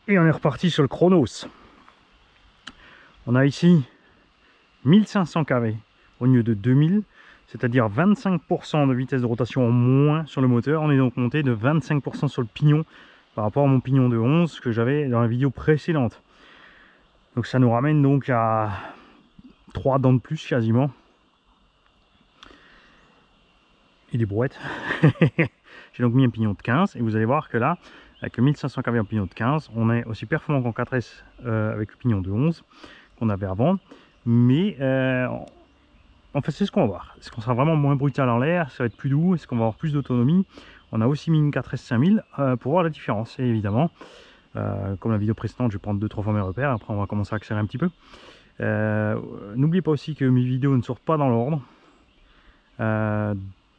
Et on est reparti sur le chronos. On a ici 1500 kV au lieu de 2000, c'est-à-dire 25% de vitesse de rotation en moins sur le moteur. On est donc monté de 25% sur le pignon par rapport à mon pignon de 11 que j'avais dans la vidéo précédente. Donc ça nous ramène donc à 3 dents de plus quasiment. Et des brouettes. J'ai donc mis un pignon de 15 et vous allez voir que là, avec le 1500 kV en pignon de 15, on est aussi performant qu'en 4S avec le pignon de 11 qu'on avait avant. Mais en fait, c'est ce qu'on va voir. Est-ce qu'on sera vraiment moins brutal en l'air? Ça va être plus doux? Est-ce qu'on va avoir plus d'autonomie? On a aussi mis une 4S 5000 pour voir la différence. Et évidemment, comme la vidéo précédente, je vais prendre 2-3 fois mes repères. Après, on va commencer à accélérer un petit peu. N'oubliez pas aussi que mes vidéos ne sortent pas dans l'ordre.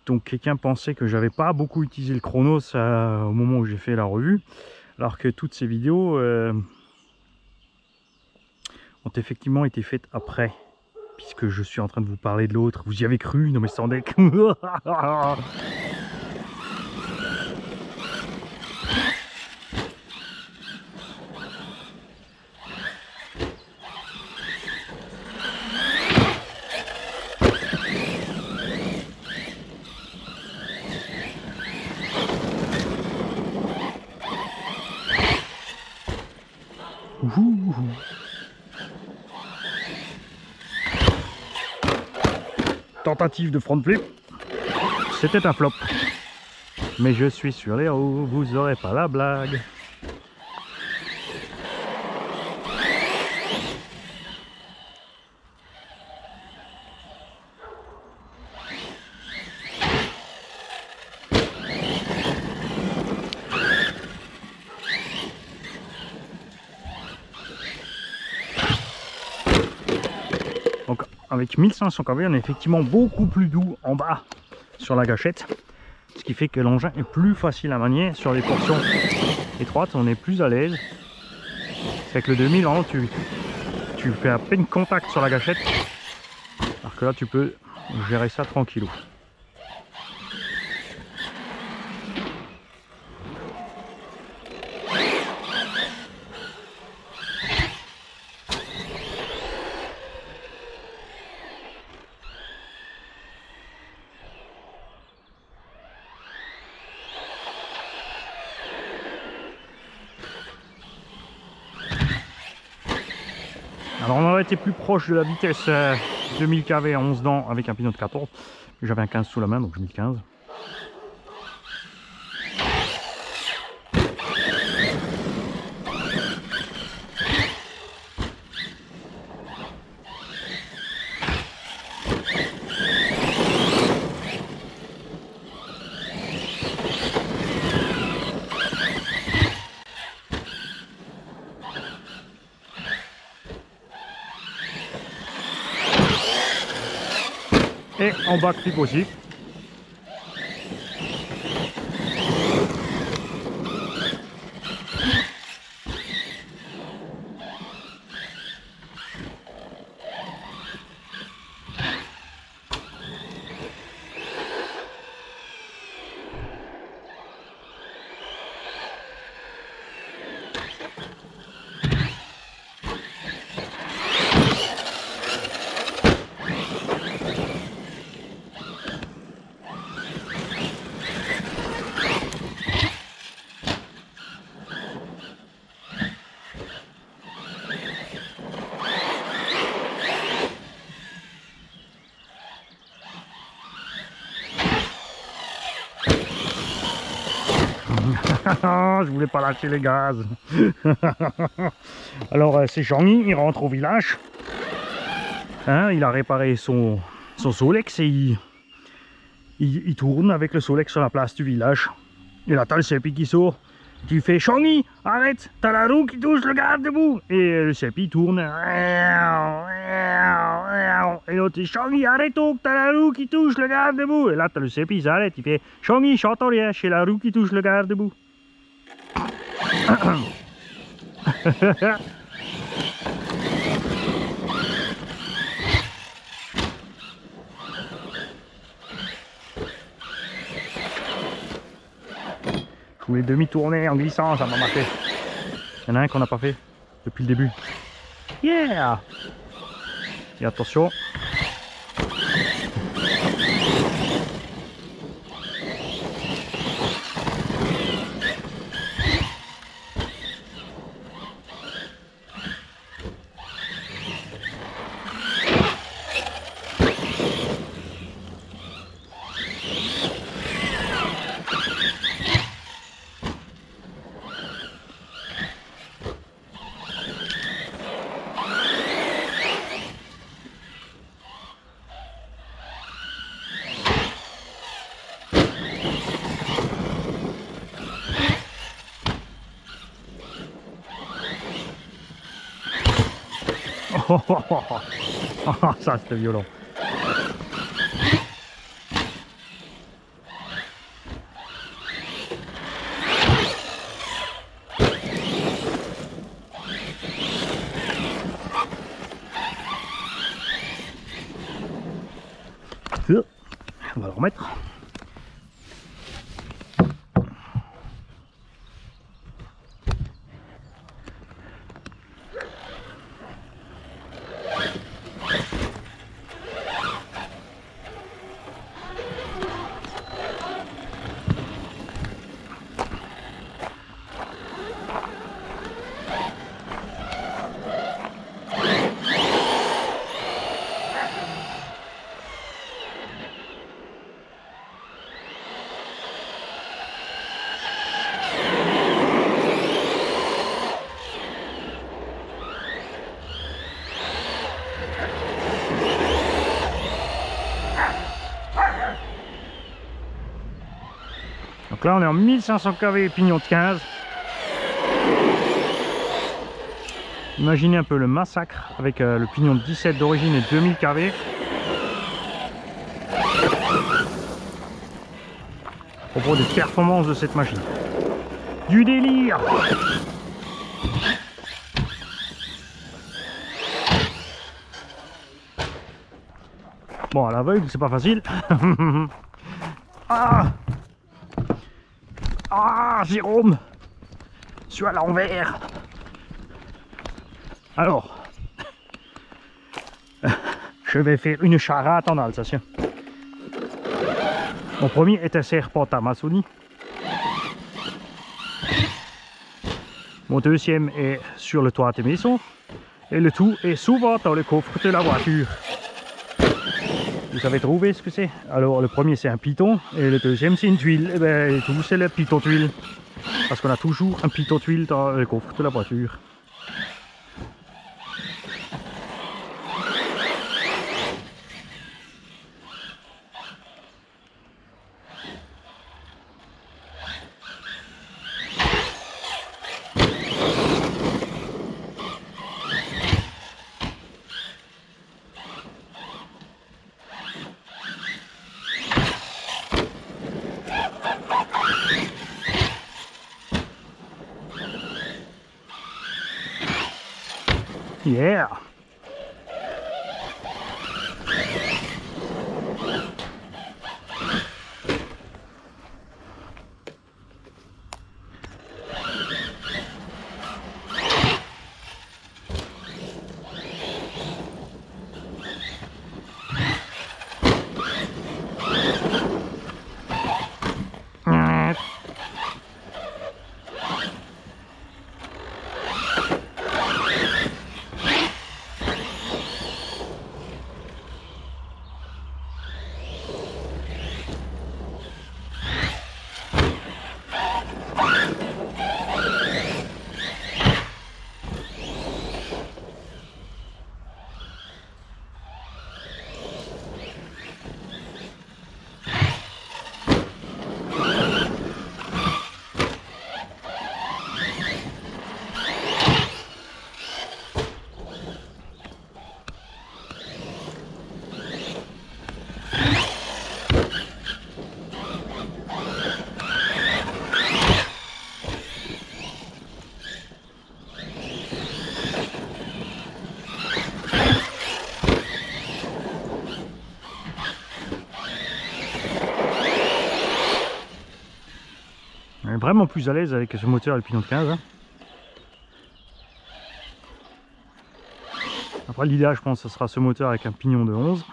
Donc quelqu'un pensait que j'avais pas beaucoup utilisé le chronos au moment où j'ai fait la revue, alors que toutes ces vidéos ont effectivement été faites après, puisque je suis en train de vous parler de l'autre. Vous y avez cru? Non mais sans deck. Tentative de front flip, c'était un flop. Mais je suis sur les roues, vous aurez pas la blague. Donc avec 1500 kV, on est effectivement beaucoup plus doux en bas sur la gâchette, ce qui fait que l'engin est plus facile à manier sur les portions étroites. On est plus à l'aise. C'est que le 2000, vraiment, tu fais à peine contact sur la gâchette, alors que là tu peux gérer ça tranquillou. Alors on aurait été plus proche de la vitesse 2000 kV à 11 dents avec un pignon de 14. J'avais un 15 sous la main, donc je mets le 15. Et en backflip aussi. Je voulais pas lâcher les gaz. Alors c'est Jean-Mi, il rentre au village. Hein, il a réparé son Solex et il tourne avec le Solex sur la place du village. Et là t'as le Seppi qui sort. Tu fais Jean-Mi, arrête, t'as la roue qui touche le garde-boue. Et le Seppi tourne. Et l'autre dit Jean-Mi, arrête, t'as la roue qui touche le garde-boue. Et là t'as le Seppi, il s'arrête, il fait Jean-Mi, j'entends rien, c'est la roue qui touche le garde-boue. Je voulais demi-tourner en glissant, ça m'a marqué. Il y en a un qu'on n'a pas fait depuis le début. Yeah! Et attention. Oh, ça c'était violent. On va le remettre. Donc là on est en 1500 kV pignon de 15. Imaginez un peu le massacre avec le pignon de 17 d'origine et 2000 kV. À propos des performances de cette machine. Du délire! Bon, à l'aveugle c'est pas facile. Ah! Ah, Jérôme, je suis à l'envers. Alors, je vais faire une charade en Alsacien. Mon premier est un serpent Amazonie. Mon deuxième est sur le toit des maisons. Et le tout est souvent dans le coffre de la voiture. Vous avez trouvé ce que c'est? Alors le premier c'est un piton et le deuxième c'est une tuile. Et bien tout c'est le piton tuile. Parce qu'on a toujours un piton tuile dans le coffre de la voiture. Yeah! On est vraiment plus à l'aise avec ce moteur le pignon de 15. Hein. Après l'idéal je pense que ce sera ce moteur avec un pignon de 11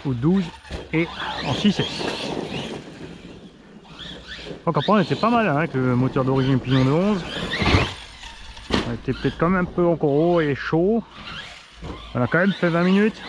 ou 12 et en 6S. Donc après on était pas mal hein, avec le moteur d'origine pignon de 11. On était peut-être quand même un peu encore haut et chaud. On a quand même fait 20 minutes.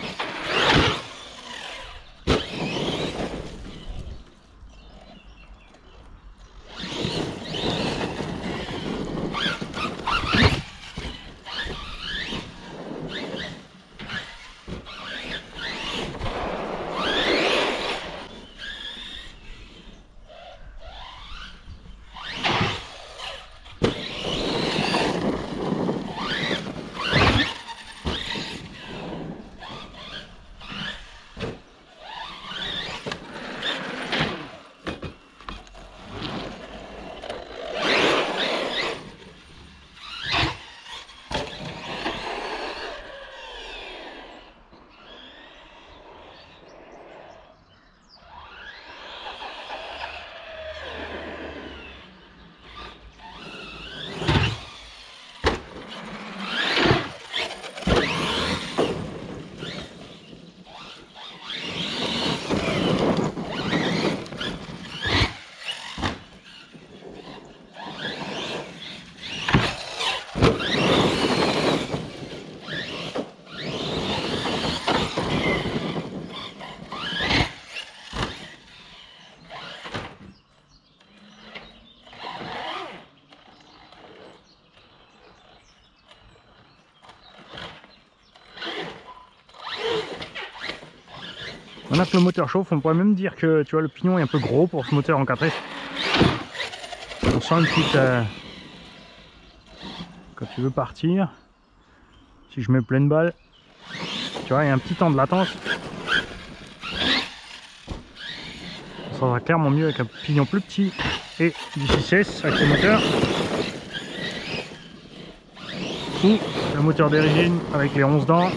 Maintenant que le moteur chauffe, on pourrait même dire que tu vois, le pignon est un peu gros pour ce moteur en 4S. On sent une petite... quand tu veux partir, si je mets pleine balle, tu vois, il y a un petit temps de latence. Ça sera clairement mieux avec un pignon plus petit et du 6S avec le moteur. Ou le moteur d'origine avec les 11 dents.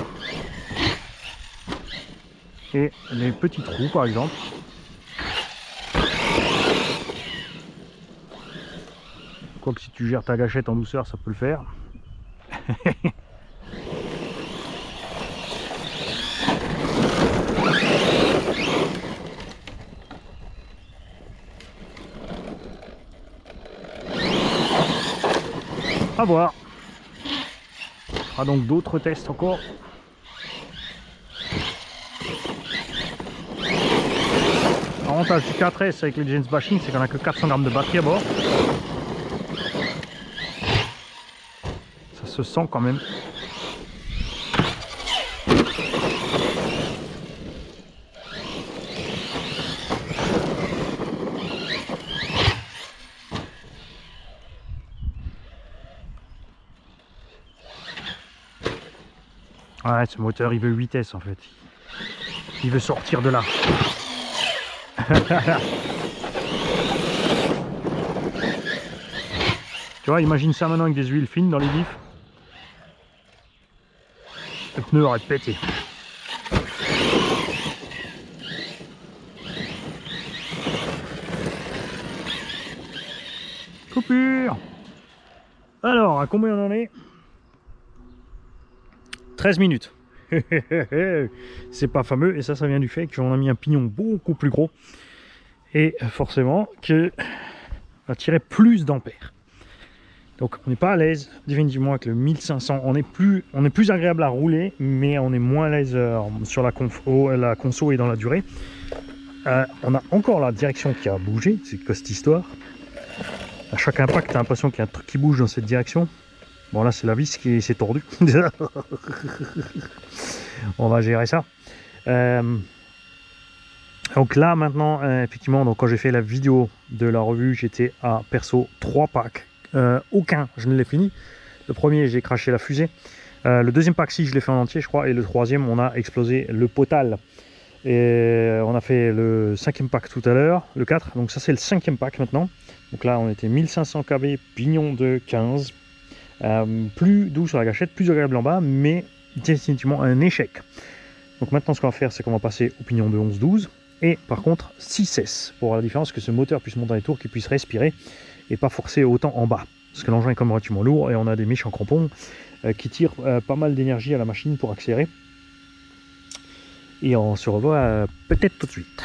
Et les petits trous par exemple. Quoique si tu gères ta gâchette en douceur, ça peut le faire. À voir. On fera donc d'autres tests encore. L'avantage du 4S avec les Gens Bashing, c'est qu'on a que 400 grammes de batterie à bord. Ça se sent quand même. Ouais, ce moteur il veut 8S en fait. Il veut sortir de là. Tu vois, imagine ça maintenant avec des huiles fines dans les diffs. Le pneu aurait pété. Coupure. Alors, à combien on en est? 13 minutes. C'est pas fameux, et ça vient du fait qu'on a mis un pignon beaucoup plus gros et forcément que va tirer plus d'ampères. Donc on n'est pas à l'aise définitivement avec le 1500. On est plus agréable à rouler, mais on est moins à l'aise sur la conso et dans la durée. On a encore la direction qui a bougé, c'est quoi cette histoire? À chaque impact, tu as l'impression qu'il y a un truc qui bouge dans cette direction. Bon, là c'est la vis qui s'est tordue. On va gérer ça. Donc là maintenant, effectivement, donc quand j'ai fait la vidéo de la revue, j'étais à perso 3 packs. Aucun je ne l'ai fini. Le premier, j'ai craché la fusée. Le deuxième pack, si, je l'ai fait en entier je crois. Et le troisième, on a explosé le potal. Et on a fait le 5e pack tout à l'heure, le 4. Donc ça c'est le 5e pack maintenant. Donc là on était 1500 kV, pignon de 15. Plus doux sur la gâchette, plus agréable en bas, mais définitivement un échec. Donc maintenant ce qu'on va faire, c'est qu'on va passer au pignon de 11-12 et par contre 6S pour avoir la différence, que ce moteur puisse monter les tours, qu'il puisse respirer et pas forcer autant en bas. parce que l'engin est quand même relativement lourd et on a des méchants crampons qui tirent pas mal d'énergie à la machine pour accélérer. Et on se revoit peut-être tout de suite.